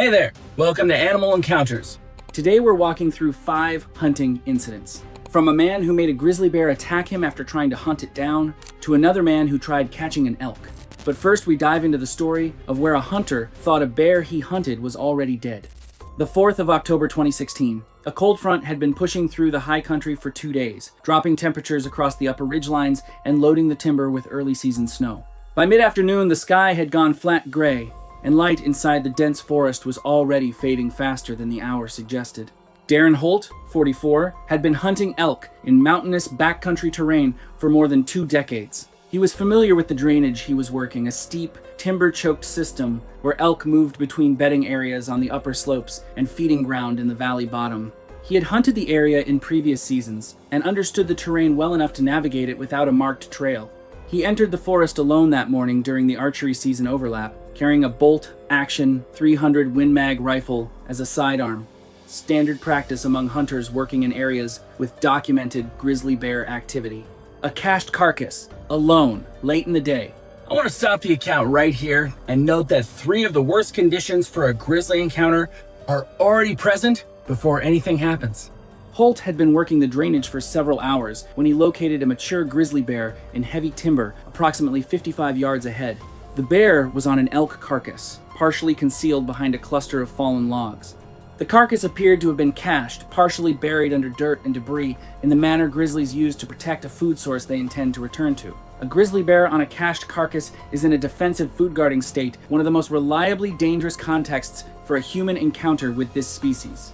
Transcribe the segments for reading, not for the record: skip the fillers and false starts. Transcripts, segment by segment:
Hey there, welcome to Animal Encounters. Today we're walking through 5 hunting incidents. From a man who made a grizzly bear attack him after trying to hunt it down, to another man who tried catching an elk. But first we dive into the story of where a hunter thought a bear he hunted was already dead. The 4th of October 2016. A cold front had been pushing through the high country for 2 days, dropping temperatures across the upper ridgelines and loading the timber with early season snow. By mid-afternoon, the sky had gone flat gray, and light inside the dense forest was already fading faster than the hour suggested. Darren Holt, 44, had been hunting elk in mountainous backcountry terrain for more than 2 decades. He was familiar with the drainage he was working, a steep, timber-choked system where elk moved between bedding areas on the upper slopes and feeding ground in the valley bottom. He had hunted the area in previous seasons and understood the terrain well enough to navigate it without a marked trail. He entered the forest alone that morning during the archery season overlap, carrying a bolt-action 300 Win Mag rifle as a sidearm, standard practice among hunters working in areas with documented grizzly bear activity. A cached carcass, alone, late in the day. I want to stop the account right here and note that 3 of the worst conditions for a grizzly encounter are already present before anything happens. Holt had been working the drainage for several hours when he located a mature grizzly bear in heavy timber approximately 55 yards ahead. The bear was on an elk carcass, partially concealed behind a cluster of fallen logs. The carcass appeared to have been cached, partially buried under dirt and debris in the manner grizzlies use to protect a food source they intend to return to. A grizzly bear on a cached carcass is in a defensive food guarding state, one of the most reliably dangerous contexts for a human encounter with this species.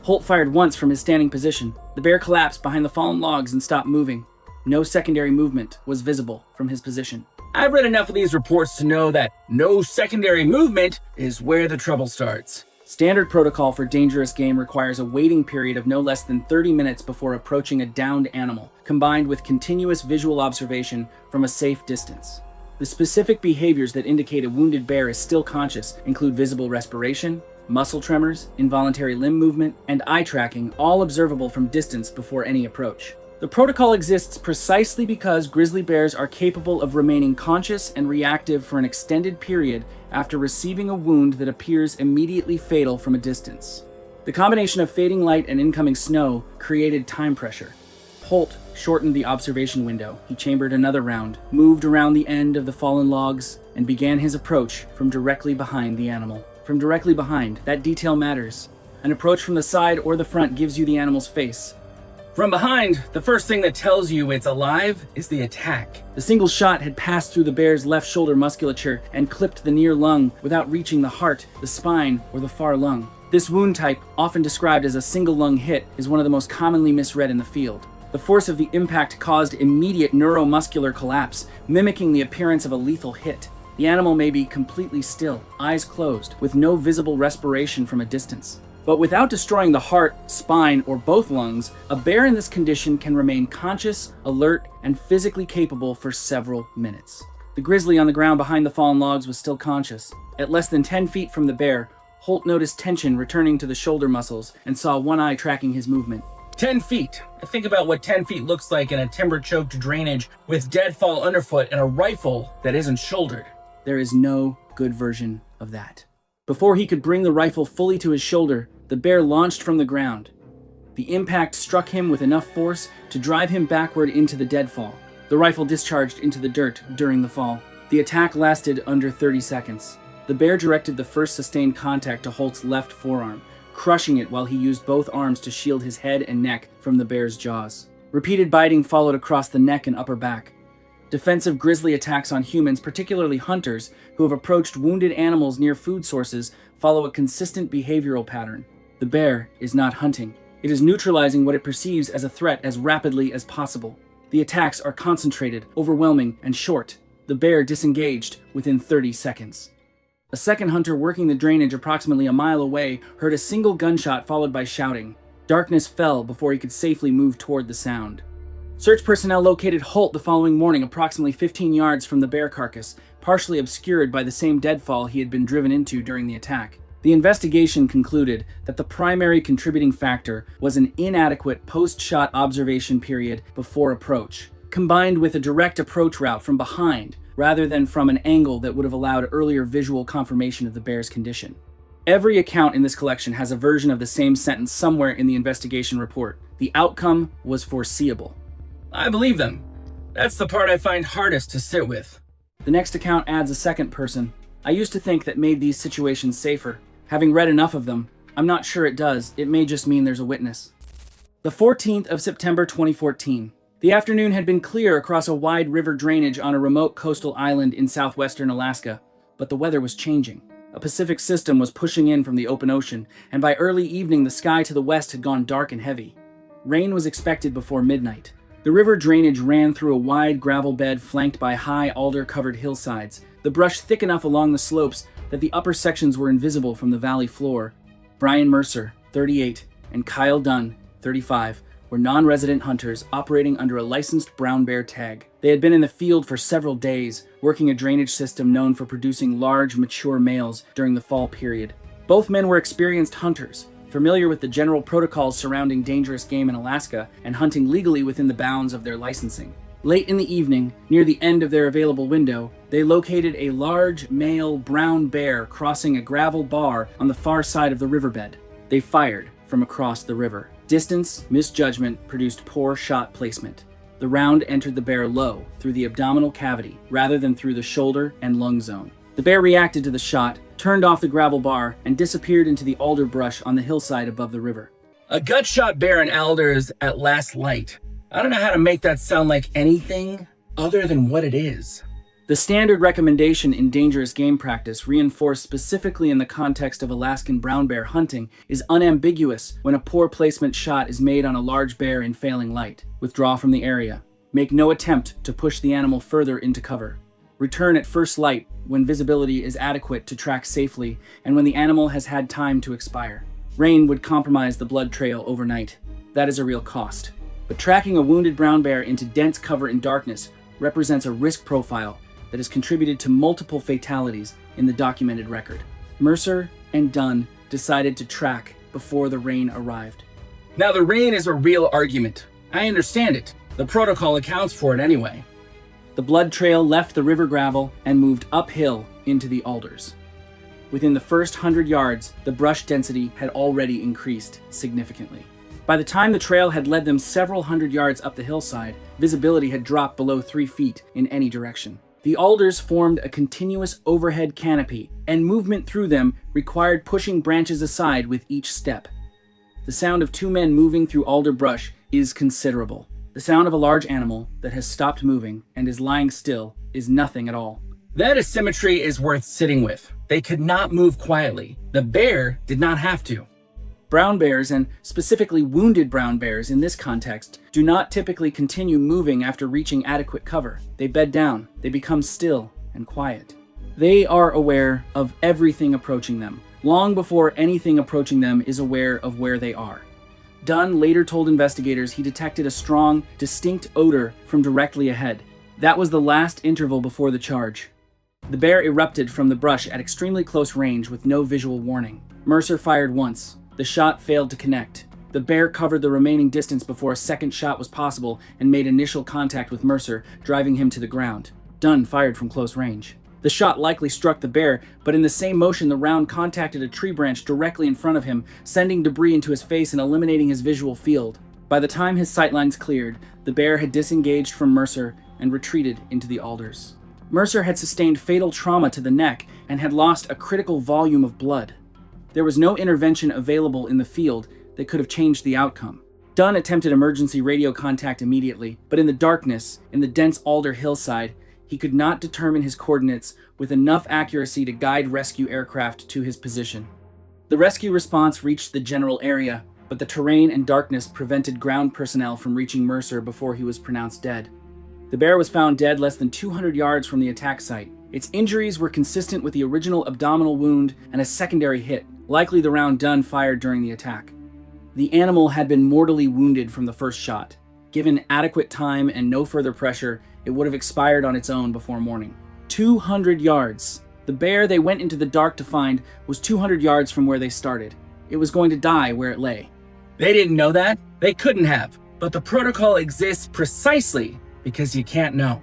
Holt fired once from his standing position. The bear collapsed behind the fallen logs and stopped moving. No secondary movement was visible from his position. I've read enough of these reports to know that no secondary movement is where the trouble starts. Standard protocol for dangerous game requires a waiting period of no less than 30 minutes before approaching a downed animal, combined with continuous visual observation from a safe distance. The specific behaviors that indicate a wounded bear is still conscious include visible respiration, muscle tremors, involuntary limb movement, and eye tracking, all observable from distance before any approach. The protocol exists precisely because grizzly bears are capable of remaining conscious and reactive for an extended period after receiving a wound that appears immediately fatal from a distance. The combination of fading light and incoming snow created time pressure. Holt shortened the observation window. He chambered another round, moved around the end of the fallen logs, and began his approach from directly behind the animal. From directly behind, that detail matters. An approach from the side or the front gives you the animal's face. From behind, the first thing that tells you it's alive is the attack. The single shot had passed through the bear's left shoulder musculature and clipped the near lung without reaching the heart, the spine, or the far lung. This wound type, often described as a single lung hit, is one of the most commonly misread in the field. The force of the impact caused immediate neuromuscular collapse, mimicking the appearance of a lethal hit. The animal may be completely still, eyes closed, with no visible respiration from a distance. But without destroying the heart, spine, or both lungs, a bear in this condition can remain conscious, alert, and physically capable for several minutes. The grizzly on the ground behind the fallen logs was still conscious. At less than 10 feet from the bear, Holt noticed tension returning to the shoulder muscles and saw one eye tracking his movement. 10 feet. I think about what 10 feet looks like in a timber-choked drainage with deadfall underfoot and a rifle that isn't shouldered. There is no good version of that. Before he could bring the rifle fully to his shoulder, the bear launched from the ground. The impact struck him with enough force to drive him backward into the deadfall. The rifle discharged into the dirt during the fall. The attack lasted under 30 seconds. The bear directed the first sustained contact to Holt's left forearm, crushing it while he used both arms to shield his head and neck from the bear's jaws. Repeated biting followed across the neck and upper back. Defensive grizzly attacks on humans, particularly hunters, who have approached wounded animals near food sources, follow a consistent behavioral pattern. The bear is not hunting. It is neutralizing what it perceives as a threat as rapidly as possible. The attacks are concentrated, overwhelming, and short. The bear disengaged within 30 seconds. A second hunter working the drainage approximately a mile away heard a single gunshot followed by shouting. Darkness fell before he could safely move toward the sound. Search personnel located Holt the following morning approximately 15 yards from the bear carcass, partially obscured by the same deadfall he had been driven into during the attack. The investigation concluded that the primary contributing factor was an inadequate post-shot observation period before approach, combined with a direct approach route from behind rather than from an angle that would have allowed earlier visual confirmation of the bear's condition. Every account in this collection has a version of the same sentence somewhere in the investigation report. The outcome was foreseeable. I believe them. That's the part I find hardest to sit with. The next account adds a second person. I used to think that made these situations safer. Having read enough of them, I'm not sure it does. It may just mean there's a witness. The 14th of September 2014. The afternoon had been clear across a wide river drainage on a remote coastal island in southwestern Alaska, but the weather was changing. A Pacific system was pushing in from the open ocean, and by early evening the sky to the west had gone dark and heavy. Rain was expected before midnight. The river drainage ran through a wide gravel bed flanked by high alder-covered hillsides, the brush thick enough along the slopes that the upper sections were invisible from the valley floor. Brian Mercer, 38, and Kyle Dunn, 35, were non-resident hunters operating under a licensed brown bear tag. They had been in the field for several days, working a drainage system known for producing large, mature males during the fall period. Both men were experienced hunters, familiar with the general protocols surrounding dangerous game in Alaska and hunting legally within the bounds of their licensing. Late in the evening, near the end of their available window, they located a large, male brown bear crossing a gravel bar on the far side of the riverbed. They fired from across the river. Distance, misjudgment produced poor shot placement. The round entered the bear low, through the abdominal cavity, rather than through the shoulder and lung zone. The bear reacted to the shot, turned off the gravel bar, and disappeared into the alder brush on the hillside above the river. A gut-shot bear in alders at last light. I don't know how to make that sound like anything other than what it is. The standard recommendation in dangerous game practice, reinforced specifically in the context of Alaskan brown bear hunting, is unambiguous when a poor placement shot is made on a large bear in failing light. Withdraw from the area. Make no attempt to push the animal further into cover. Return at first light when visibility is adequate to track safely and when the animal has had time to expire. Rain would compromise the blood trail overnight. That is a real cost. But tracking a wounded brown bear into dense cover in darkness represents a risk profile that has contributed to multiple fatalities in the documented record. Mercer and Dunn decided to track before the rain arrived. Now the rain is a real argument. I understand it. The protocol accounts for it anyway. The blood trail left the river gravel and moved uphill into the alders. Within the first 100 yards, the brush density had already increased significantly. By the time the trail had led them several hundred yards up the hillside, visibility had dropped below 3 feet in any direction. The alders formed a continuous overhead canopy, and movement through them required pushing branches aside with each step. The sound of 2 men moving through alder brush is considerable. The sound of a large animal that has stopped moving and is lying still is nothing at all. That asymmetry is worth sitting with. They could not move quietly. The bear did not have to. Brown bears, and specifically wounded brown bears in this context, do not typically continue moving after reaching adequate cover. They bed down, they become still and quiet. They are aware of everything approaching them, long before anything approaching them is aware of where they are. Dunn later told investigators he detected a strong, distinct odor from directly ahead. That was the last interval before the charge. The bear erupted from the brush at extremely close range with no visual warning. Mercer fired once. The shot failed to connect. The bear covered the remaining distance before a second shot was possible and made initial contact with Mercer, driving him to the ground. Dunn fired from close range. The shot likely struck the bear, but in the same motion the round contacted a tree branch directly in front of him, sending debris into his face and eliminating his visual field. By the time his sightlines cleared, the bear had disengaged from Mercer and retreated into the alders. Mercer had sustained fatal trauma to the neck and had lost a critical volume of blood. There was no intervention available in the field that could have changed the outcome. Dunn attempted emergency radio contact immediately, but in the darkness, in the dense alder hillside, he could not determine his coordinates with enough accuracy to guide rescue aircraft to his position. The rescue response reached the general area, but the terrain and darkness prevented ground personnel from reaching Mercer before he was pronounced dead. The bear was found dead less than 200 yards from the attack site. Its injuries were consistent with the original abdominal wound and a secondary hit, likely the round Dunn fired during the attack. The animal had been mortally wounded from the first shot. Given adequate time and no further pressure, it would have expired on its own before morning. 200 yards. The bear they went into the dark to find was 200 yards from where they started. It was going to die where it lay. They didn't know that. They couldn't have. But the protocol exists precisely because you can't know.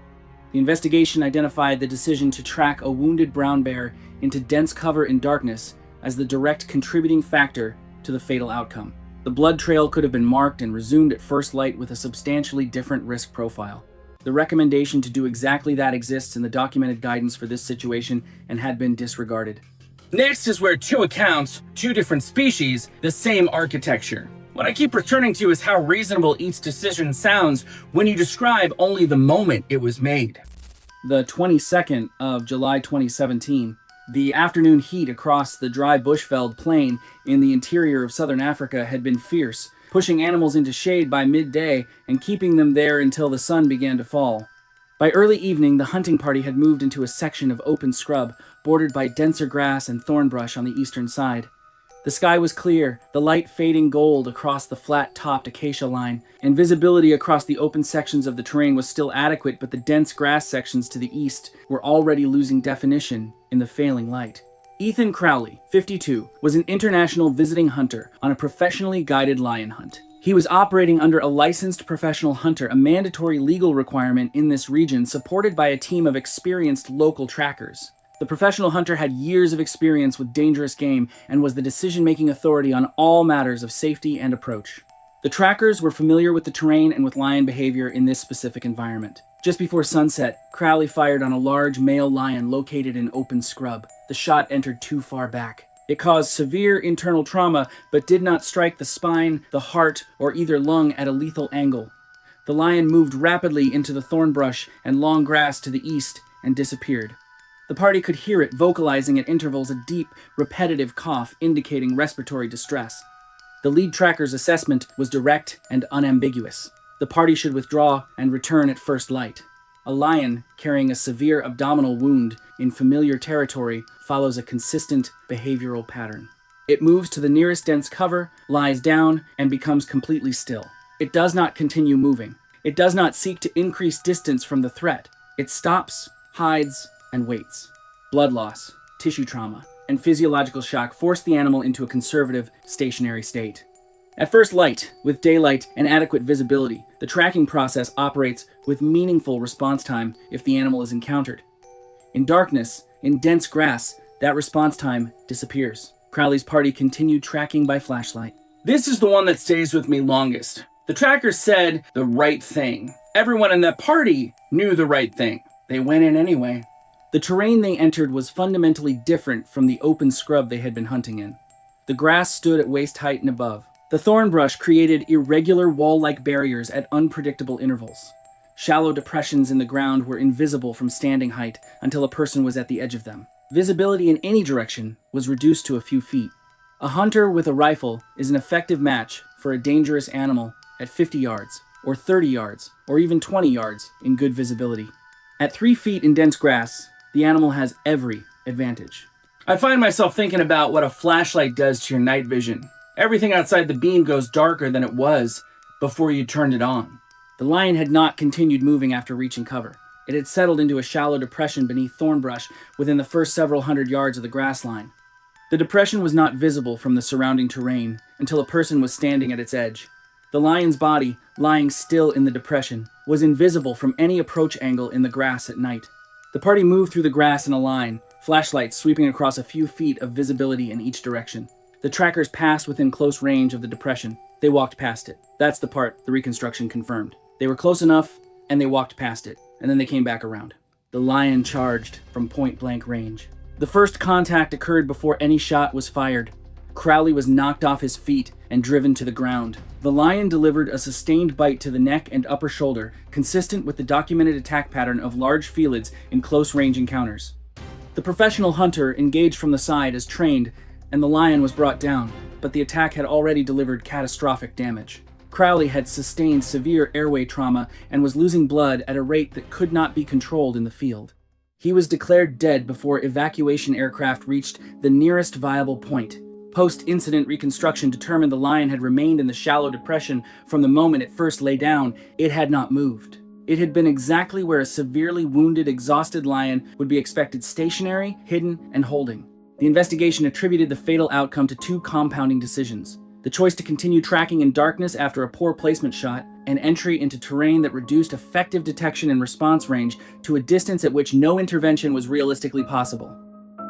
The investigation identified the decision to track a wounded brown bear into dense cover in darkness as the direct contributing factor to the fatal outcome. The blood trail could have been marked and resumed at first light with a substantially different risk profile. The recommendation to do exactly that exists in the documented guidance for this situation and had been disregarded. Next is where two accounts, two different species, the same architecture. What I keep returning to is how reasonable each decision sounds when you describe only the moment it was made. The 22nd of July 2017, the afternoon heat across the dry bushveld plain in the interior of southern Africa had been fierce, pushing animals into shade by midday and keeping them there until the sun began to fall. By early evening, the hunting party had moved into a section of open scrub, bordered by denser grass and thorn brush on the eastern side. The sky was clear, the light fading gold across the flat-topped acacia line, and visibility across the open sections of the terrain was still adequate, but the dense grass sections to the east were already losing definition in the failing light. Ethan Crowley, 52, was an international visiting hunter on a professionally guided lion hunt. He was operating under a licensed professional hunter, a mandatory legal requirement in this region, supported by a team of experienced local trackers. The professional hunter had years of experience with dangerous game and was the decision-making authority on all matters of safety and approach. The trackers were familiar with the terrain and with lion behavior in this specific environment. Just before sunset, Crowley fired on a large male lion located in open scrub. The shot entered too far back. It caused severe internal trauma, but did not strike the spine, the heart, or either lung at a lethal angle. The lion moved rapidly into the thorn brush and long grass to the east and disappeared. The party could hear it vocalizing at intervals a deep, repetitive cough indicating respiratory distress. The lead tracker's assessment was direct and unambiguous. The party should withdraw and return at first light. A lion carrying a severe abdominal wound in familiar territory follows a consistent behavioral pattern. It moves to the nearest dense cover, lies down, and becomes completely still. It does not continue moving. It does not seek to increase distance from the threat. It stops, hides, and waits. Blood loss, tissue trauma, and physiological shock force the animal into a conservative, stationary state. At first light, with daylight and adequate visibility, the tracking process operates with meaningful response time if the animal is encountered. In darkness, in dense grass, that response time disappears. Crowley's party continued tracking by flashlight. This is the one that stays with me longest. The tracker said the right thing. Everyone in that party knew the right thing. They went in anyway. The terrain they entered was fundamentally different from the open scrub they had been hunting in. The grass stood at waist height and above. The thorn brush created irregular wall-like barriers at unpredictable intervals. Shallow depressions in the ground were invisible from standing height until a person was at the edge of them. Visibility in any direction was reduced to a few feet. A hunter with a rifle is an effective match for a dangerous animal at 50 yards, or 30 yards, or even 20 yards in good visibility. At 3 feet in dense grass, the animal has every advantage. I find myself thinking about what a flashlight does to your night vision. Everything outside the beam goes darker than it was before you turned it on. The lion had not continued moving after reaching cover. It had settled into a shallow depression beneath thorn brush within the first several hundred yards of the grass line. The depression was not visible from the surrounding terrain until a person was standing at its edge. The lion's body, lying still in the depression, was invisible from any approach angle in the grass at night. The party moved through the grass in a line, flashlights sweeping across a few feet of visibility in each direction. The trackers passed within close range of the depression. They walked past it. That's the part the reconstruction confirmed. They were close enough, and they walked past it, and then they came back around. The lion charged from point-blank range. The first contact occurred before any shot was fired. Crowley was knocked off his feet and driven to the ground. The lion delivered a sustained bite to the neck and upper shoulder, consistent with the documented attack pattern of large felids in close-range encounters. The professional hunter engaged from the side as trained, and the lion was brought down, but the attack had already delivered catastrophic damage. Crowley had sustained severe airway trauma and was losing blood at a rate that could not be controlled in the field. He was declared dead before evacuation aircraft reached the nearest viable point. Post-incident reconstruction determined the lion had remained in the shallow depression from the moment it first lay down. It had not moved. It had been exactly where a severely wounded, exhausted lion would be expected, stationary, hidden, and holding. The investigation attributed the fatal outcome to two compounding decisions: the choice to continue tracking in darkness after a poor placement shot, and entry into terrain that reduced effective detection and response range to a distance at which no intervention was realistically possible.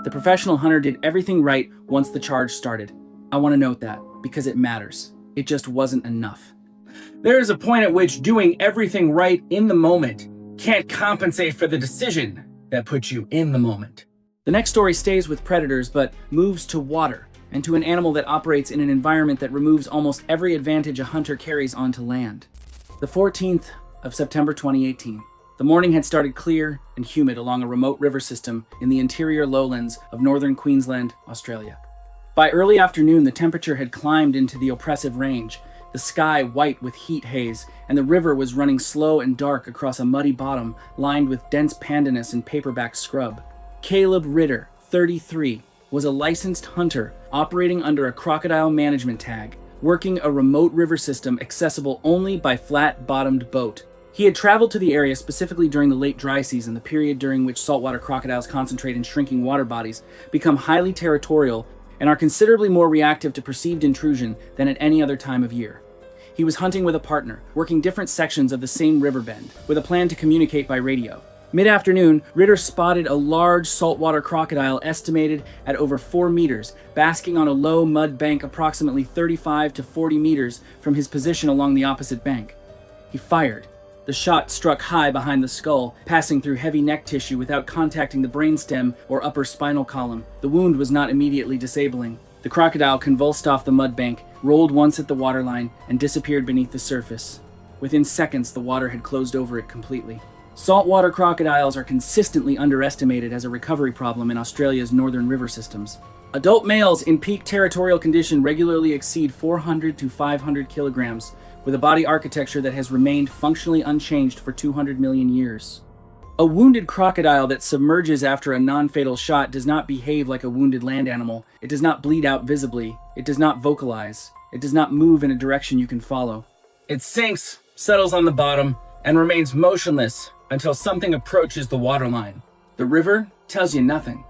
The professional hunter did everything right once the charge started. I want to note that, because it matters. It just wasn't enough. There is a point at which doing everything right in the moment can't compensate for the decision that puts you in the moment. The next story stays with predators, but moves to water, and to an animal that operates in an environment that removes almost every advantage a hunter carries onto land. The 14th of September 2018. The morning had started clear and humid along a remote river system in the interior lowlands of northern Queensland, Australia. By early afternoon, the temperature had climbed into the oppressive range, the sky white with heat haze, and the river was running slow and dark across a muddy bottom lined with dense pandanus and paperback scrub. Caleb Ritter, 33, was a licensed hunter operating under a crocodile management tag, working a remote river system accessible only by flat-bottomed boat. He had traveled to the area specifically during the late dry season, the period during which saltwater crocodiles concentrate in shrinking water bodies, become highly territorial, and are considerably more reactive to perceived intrusion than at any other time of year. He was hunting with a partner, working different sections of the same river bend, with a plan to communicate by radio. Mid-afternoon, Ritter spotted a large saltwater crocodile estimated at over 4 meters, basking on a low mud bank approximately 35 to 40 meters from his position along the opposite bank. He fired. The shot struck high behind the skull, passing through heavy neck tissue without contacting the brainstem or upper spinal column. The wound was not immediately disabling. The crocodile convulsed off the mud bank, rolled once at the waterline, and disappeared beneath the surface. Within seconds, the water had closed over it completely. Saltwater crocodiles are consistently underestimated as a recovery problem in Australia's northern river systems. Adult males in peak territorial condition regularly exceed 400 to 500 kilograms, with a body architecture that has remained functionally unchanged for 200 million years. A wounded crocodile that submerges after a non-fatal shot does not behave like a wounded land animal. It does not bleed out visibly. It does not vocalize. It does not move in a direction you can follow. It sinks, settles on the bottom, and remains motionless until something approaches the waterline. The river tells you nothing.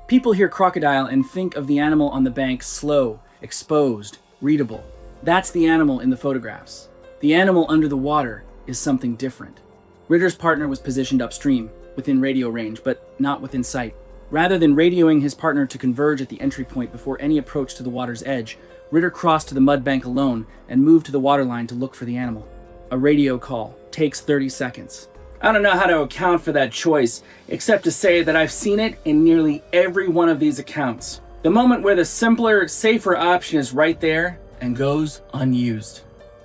People hear crocodile and think of the animal on the bank slow, exposed, readable. That's the animal in the photographs. The animal under the water is something different. Ritter's partner was positioned upstream, within radio range, but not within sight. Rather than radioing his partner to converge at the entry point before any approach to the water's edge, Ritter crossed to the mud bank alone and moved to the waterline to look for the animal. A radio call takes 30 seconds. I don't know how to account for that choice, except to say that I've seen it in nearly every one of these accounts. The moment where the simpler, safer option is right there and goes unused.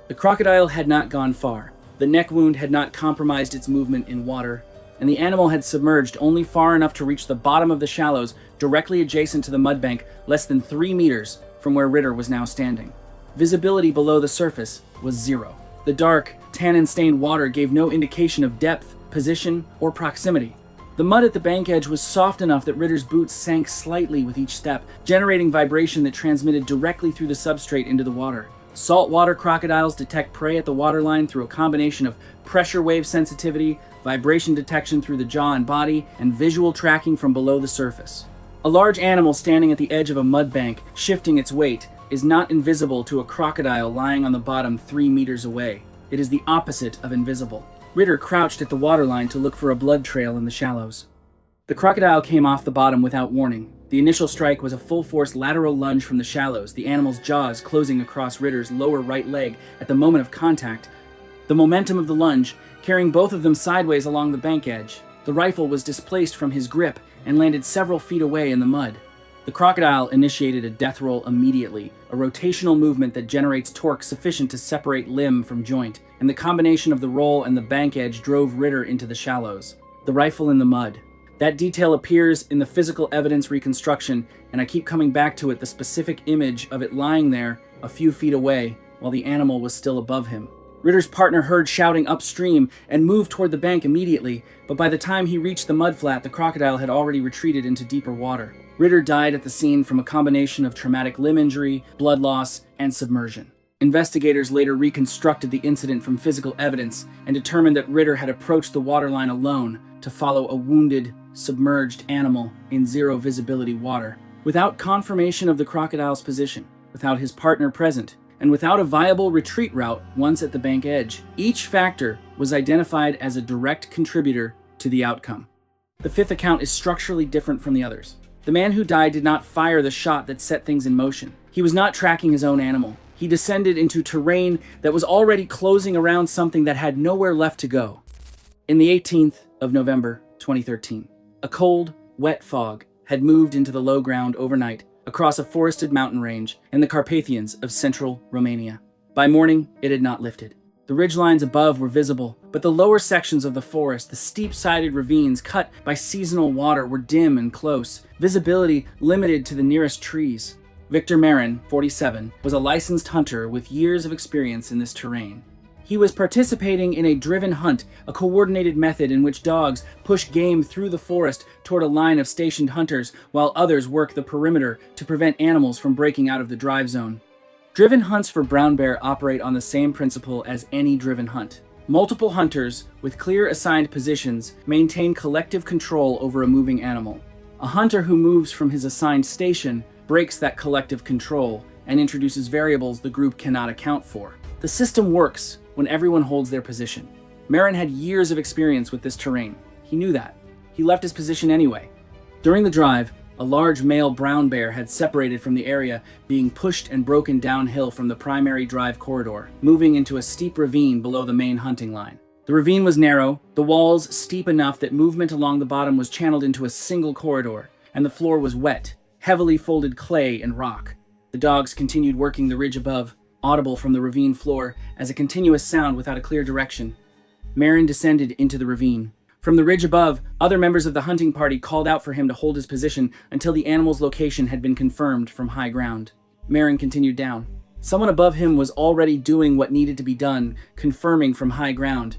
The crocodile had not gone far. The neck wound had not compromised its movement in water, and the animal had submerged only far enough to reach the bottom of the shallows directly adjacent to the mud bank, less than 3 meters from where Ritter was now standing. Visibility below the surface was zero. The dark, tannin-stained water gave no indication of depth, position, or proximity. The mud at the bank edge was soft enough that Ritter's boots sank slightly with each step, generating vibration that transmitted directly through the substrate into the water. Saltwater crocodiles detect prey at the waterline through a combination of pressure wave sensitivity, vibration detection through the jaw and body, and visual tracking from below the surface. A large animal standing at the edge of a mud bank, shifting its weight, is not invisible to a crocodile lying on the bottom 3 meters away. It is the opposite of invisible. Ritter crouched at the waterline to look for a blood trail in the shallows. The crocodile came off the bottom without warning. The initial strike was a full-force lateral lunge from the shallows, the animal's jaws closing across Ritter's lower right leg at the moment of contact. The momentum of the lunge, carrying both of them sideways along the bank edge. The rifle was displaced from his grip and landed several feet away in the mud. The crocodile initiated a death roll immediately, a rotational movement that generates torque sufficient to separate limb from joint, and the combination of the roll and the bank edge drove Ritter into the shallows. The rifle in the mud. That detail appears in the physical evidence reconstruction, and I keep coming back to it, the specific image of it lying there a few feet away while the animal was still above him. Ritter's partner heard shouting upstream and moved toward the bank immediately, but by the time he reached the mudflat, the crocodile had already retreated into deeper water. Ritter died at the scene from a combination of traumatic limb injury, blood loss, and submersion. Investigators later reconstructed the incident from physical evidence and determined that Ritter had approached the waterline alone to follow a wounded, submerged animal in zero visibility water, without confirmation of the crocodile's position, without his partner present, and without a viable retreat route once at the bank edge. Each factor was identified as a direct contributor to the outcome. The fifth account is structurally different from the others. The man who died did not fire the shot that set things in motion. He was not tracking his own animal. He descended into terrain that was already closing around something that had nowhere left to go. In the 18th of November, 2013, a cold, wet fog had moved into the low ground overnight across a forested mountain range in the Carpathians of central Romania. By morning, it had not lifted. The ridgelines above were visible, but the lower sections of the forest, the steep-sided ravines cut by seasonal water, were dim and close, visibility limited to the nearest trees. Victor Marin, 47, was a licensed hunter with years of experience in this terrain. He was participating in a driven hunt, a coordinated method in which dogs push game through the forest toward a line of stationed hunters, while others work the perimeter to prevent animals from breaking out of the drive zone. Driven hunts for brown bear operate on the same principle as any driven hunt. Multiple hunters, with clear assigned positions, maintain collective control over a moving animal. A hunter who moves from his assigned station breaks that collective control and introduces variables the group cannot account for. The system works when everyone holds their position. Marin had years of experience with this terrain. He knew that. He left his position anyway. During the drive, a large male brown bear had separated from the area, being pushed and broken downhill from the primary drive corridor, moving into a steep ravine below the main hunting line. The ravine was narrow, the walls steep enough that movement along the bottom was channeled into a single corridor, and the floor was wet, heavily folded clay and rock. The dogs continued working the ridge above, audible from the ravine floor as a continuous sound without a clear direction. Marin descended into the ravine. From the ridge above, other members of the hunting party called out for him to hold his position until the animal's location had been confirmed from high ground. Marin continued down. Someone above him was already doing what needed to be done, confirming from high ground.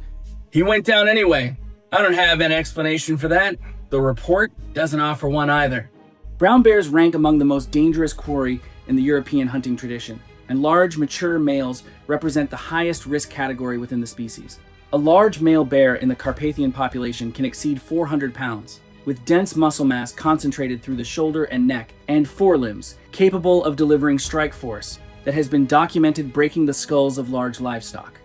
He went down anyway. I don't have an explanation for that. The report doesn't offer one either. Brown bears rank among the most dangerous quarry in the European hunting tradition, and large, mature males represent the highest risk category within the species. A large male bear in the Carpathian population can exceed 400 pounds, with dense muscle mass concentrated through the shoulder and neck, and forelimbs, capable of delivering strike force that has been documented breaking the skulls of large livestock.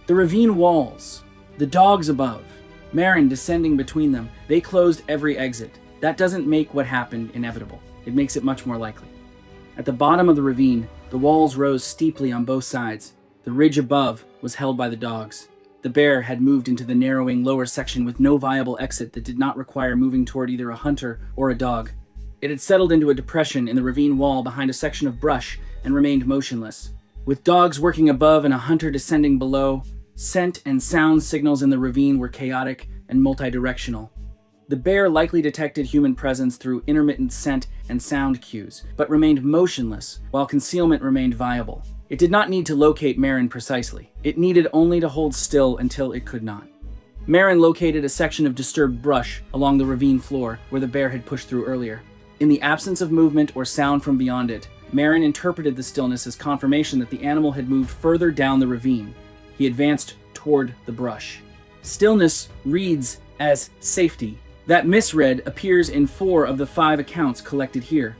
The ravine walls, the dogs above, Marin descending between them, they closed every exit. That doesn't make what happened inevitable. It makes it much more likely. At the bottom of the ravine, the walls rose steeply on both sides. The ridge above was held by the dogs. The bear had moved into the narrowing lower section with no viable exit that did not require moving toward either a hunter or a dog. It had settled into a depression in the ravine wall behind a section of brush and remained motionless. With dogs working above and a hunter descending below, scent and sound signals in the ravine were chaotic and multidirectional. The bear likely detected human presence through intermittent scent and sound cues, but remained motionless while concealment remained viable. It did not need to locate Marin precisely. It needed only to hold still until it could not. Marin located a section of disturbed brush along the ravine floor where the bear had pushed through earlier. In the absence of movement or sound from beyond it, Marin interpreted the stillness as confirmation that the animal had moved further down the ravine. He advanced toward the brush. Stillness reads as safety. That misread appears in 4 of the 5 accounts collected here.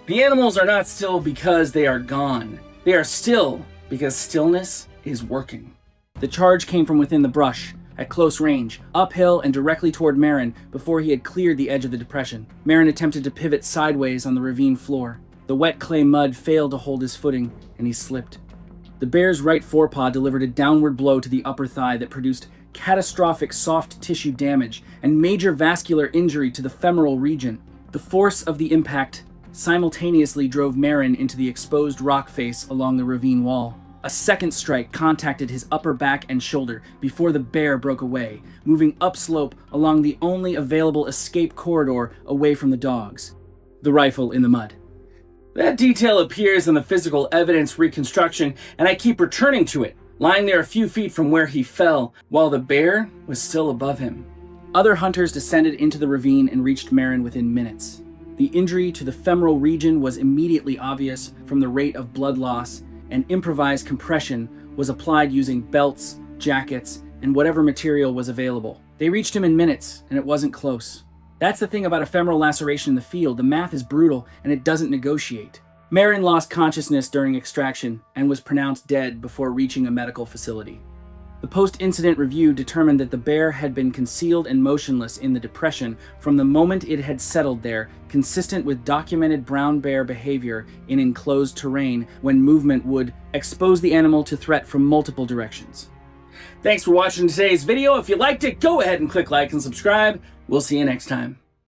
The animals are not still because they are gone. They are still because stillness is working. The charge came from within the brush, at close range, uphill and directly toward Marin before he had cleared the edge of the depression. Marin attempted to pivot sideways on the ravine floor. The wet clay mud failed to hold his footing, and he slipped. The bear's right forepaw delivered a downward blow to the upper thigh that produced catastrophic soft tissue damage and major vascular injury to the femoral region. The force of the impact simultaneously drove Marin into the exposed rock face along the ravine wall. A second strike contacted his upper back and shoulder before the bear broke away, moving upslope along the only available escape corridor away from the dogs. The rifle in the mud. That detail appears in the physical evidence reconstruction, and I keep returning to it, lying there a few feet from where he fell, while the bear was still above him. Other hunters descended into the ravine and reached Marin within minutes. The injury to the femoral region was immediately obvious from the rate of blood loss, and improvised compression was applied using belts, jackets, and whatever material was available. They reached him in minutes, and it wasn't close. That's the thing about a femoral laceration in the field. The math is brutal, and it doesn't negotiate. Marin lost consciousness during extraction and was pronounced dead before reaching a medical facility. The post-incident review determined that the bear had been concealed and motionless in the depression from the moment it had settled there, consistent with documented brown bear behavior in enclosed terrain when movement would expose the animal to threat from multiple directions. Thanks for watching today's video. If you liked it, go ahead and click like and subscribe. We'll see you next time.